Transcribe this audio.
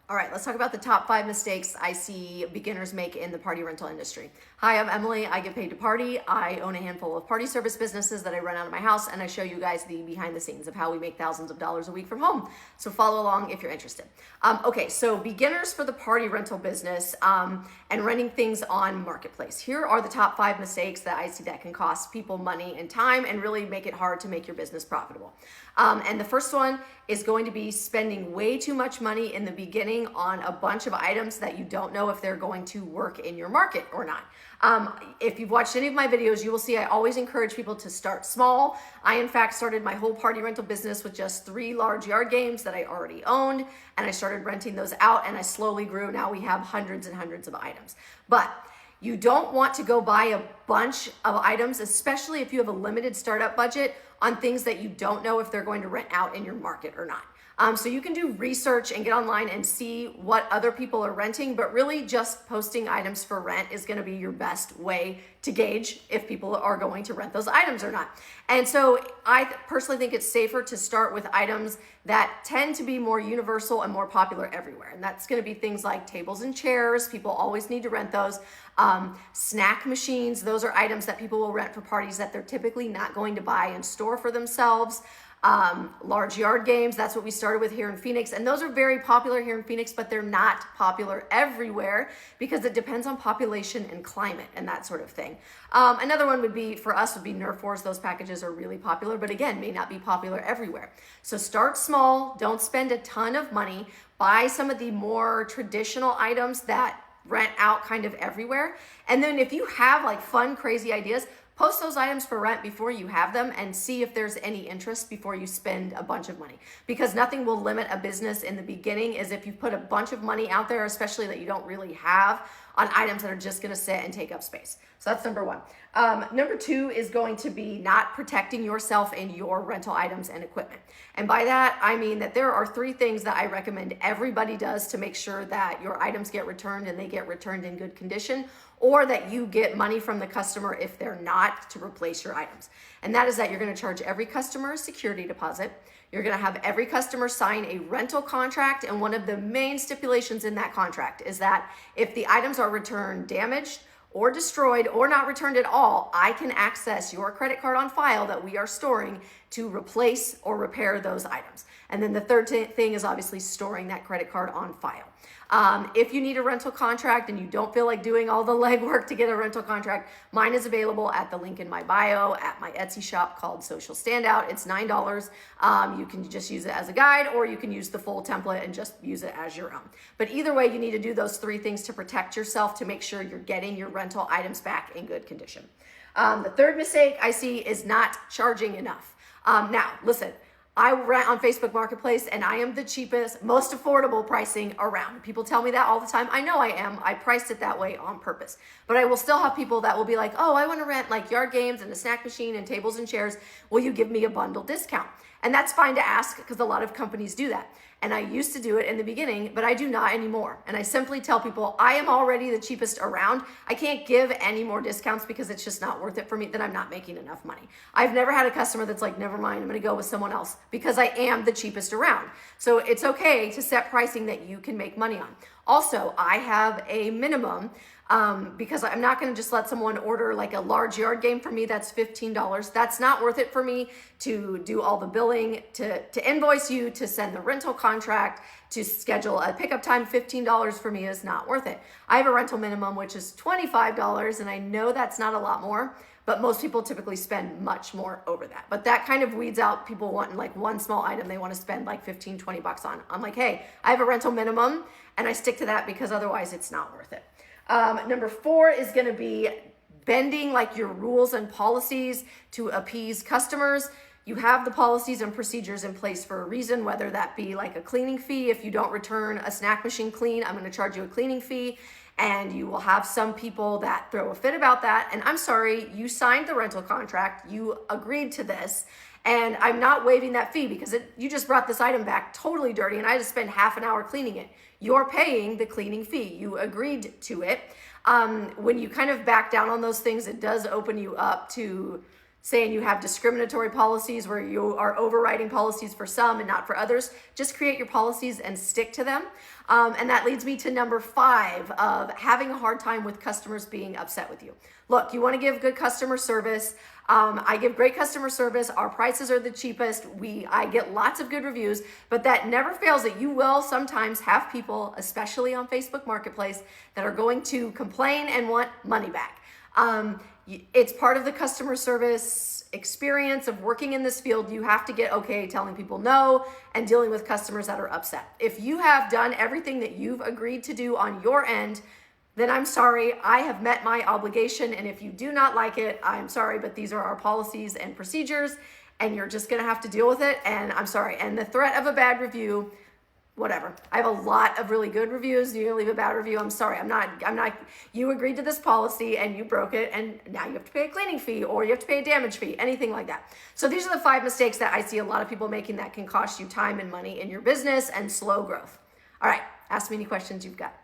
All right, let's talk about the top 5 mistakes I see beginners make in the party rental industry. Hi, I'm Emily. I get paid to party. I own a handful of party service businesses that I run out of my house, and I show you guys the behind the scenes of how we make thousands of dollars a week from home. So follow along if you're interested. Okay, so beginners for the party rental business and renting things on Marketplace. Here are the top 5 mistakes that I see that can cost people money and time and really make it hard to make your business profitable. And the first one is going to be spending way too much money in the beginning on a bunch of items that you don't know if they're going to work in your market or not. If you've watched any of my videos, you will see I always encourage people to start small. I, in fact, started my whole party rental business with just 3 large yard games that I already owned, and I started renting those out, and I slowly grew. Now we have hundreds and hundreds of items. But you don't want to go buy a bunch of items, especially if you have a limited startup budget, on things that you don't know if they're going to rent out in your market or not. So you can do research and get online and see what other people are renting, but really just posting items for rent is going to be your best way to gauge if people are going to rent those items or not. And so I personally think it's safer to start with items that tend to be more universal and more popular everywhere. And that's going to be things like tables and chairs. People always need to rent those. Snack machines, those are items that people will rent for parties that they're typically not going to buy and store for themselves. Large yard games, that's what we started with here in Phoenix. And those are very popular here in Phoenix, but they're not popular everywhere because it depends on population and climate and that sort of thing. Another one would be, for us, would be Nerf wars. Those packages are really popular, but again, may not be popular everywhere. So start small, don't spend a ton of money, buy some of the more traditional items that rent out kind of everywhere. And then if you have like fun, crazy ideas, post those items for rent before you have them and see if there's any interest before you spend a bunch of money. Because nothing will limit a business in the beginning is if you put a bunch of money out there, especially that you don't really have, on items that are just gonna sit and take up space. So that's number 1. Number 2 is going to be not protecting yourself and your rental items and equipment. And by that, I mean that there are 3 things that I recommend everybody does to make sure that your items get returned and they get returned in good condition, or that you get money from the customer if they're not, to replace your items. And that is that you're gonna charge every customer a security deposit. You're gonna have every customer sign a rental contract, and one of the main stipulations in that contract is that if the items are returned damaged or destroyed or not returned at all, I can access your credit card on file that we are storing to replace or repair those items. And then the third thing is obviously storing that credit card on file. If you need a rental contract and you don't feel like doing all the legwork to get a rental contract, mine is available at the link in my bio at my Etsy shop called Social Standout. It's $9. You can just use it as a guide, or you can use the full template and just use it as your own. But either way, you need to do those 3 things to protect yourself to make sure you're getting your rental items back in good condition. The third mistake I see is not charging enough. Now, listen, I rent on Facebook Marketplace and I am the cheapest, most affordable pricing around. People tell me that all the time. I know I am. I priced it that way on purpose. But I will still have people that will be like, oh, I want to rent like yard games and a snack machine and tables and chairs. Will you give me a bundle discount? And that's fine to ask because a lot of companies do that. And I used to do it in the beginning, but I do not anymore. And I simply tell people, I am already the cheapest around. I can't give any more discounts because it's just not worth it for me, that I'm not making enough money. I've never had a customer that's like, never mind, I'm gonna go with someone else, because I am the cheapest around. So it's okay to set pricing that you can make money on. Also, I have a minimum because I'm not going to just let someone order like a large yard game for me that's $15. That's not worth it for me to do all the billing, to invoice you, to send the rental contract, to schedule a pickup time. $15 for me is not worth it. I have a rental minimum, which is $25, and I know that's not a lot more, but most people typically spend much more over that. But that kind of weeds out people wanting like one small item they want to spend like 15, 20 bucks on. I'm like, hey, I have a rental minimum and I stick to that because otherwise it's not worth it. Number 4 is going to be bending like your rules and policies to appease customers. You have the policies and procedures in place for a reason, whether that be like a cleaning fee. If you don't return a snack machine clean, I'm going to charge you a cleaning fee. And you will have some people that throw a fit about that. And I'm sorry, you signed the rental contract, you agreed to this, and I'm not waiving that fee because you just brought this item back totally dirty and I had to spend half an hour cleaning it. You're paying the cleaning fee. You agreed to it. When you kind of back down on those things, it does open you up to saying you have discriminatory policies where you are overriding policies for some and not for others. Just create your policies and stick to them. And that leads me to number 5 of having a hard time with customers being upset with you. Look, you want to give good customer service. I give great customer service. Our prices are the cheapest. I get lots of good reviews, but that never fails that you will sometimes have people, especially on Facebook Marketplace, that are going to complain and want money back. It's part of the customer service experience of working in this field. You have to get okay telling people no and dealing with customers that are upset. If you have done everything that you've agreed to do on your end, then I'm sorry, I have met my obligation. And if you do not like it, I'm sorry, but these are our policies and procedures, and you're just gonna have to deal with it. And I'm sorry. And the threat of a bad review, whatever. I have a lot of really good reviews. You're gonna leave a bad review. I'm sorry. I'm not, you agreed to this policy and you broke it, and now you have to pay a cleaning fee or you have to pay a damage fee, anything like that. So these are the 5 mistakes that I see a lot of people making that can cost you time and money in your business and slow growth. All right, ask me any questions you've got.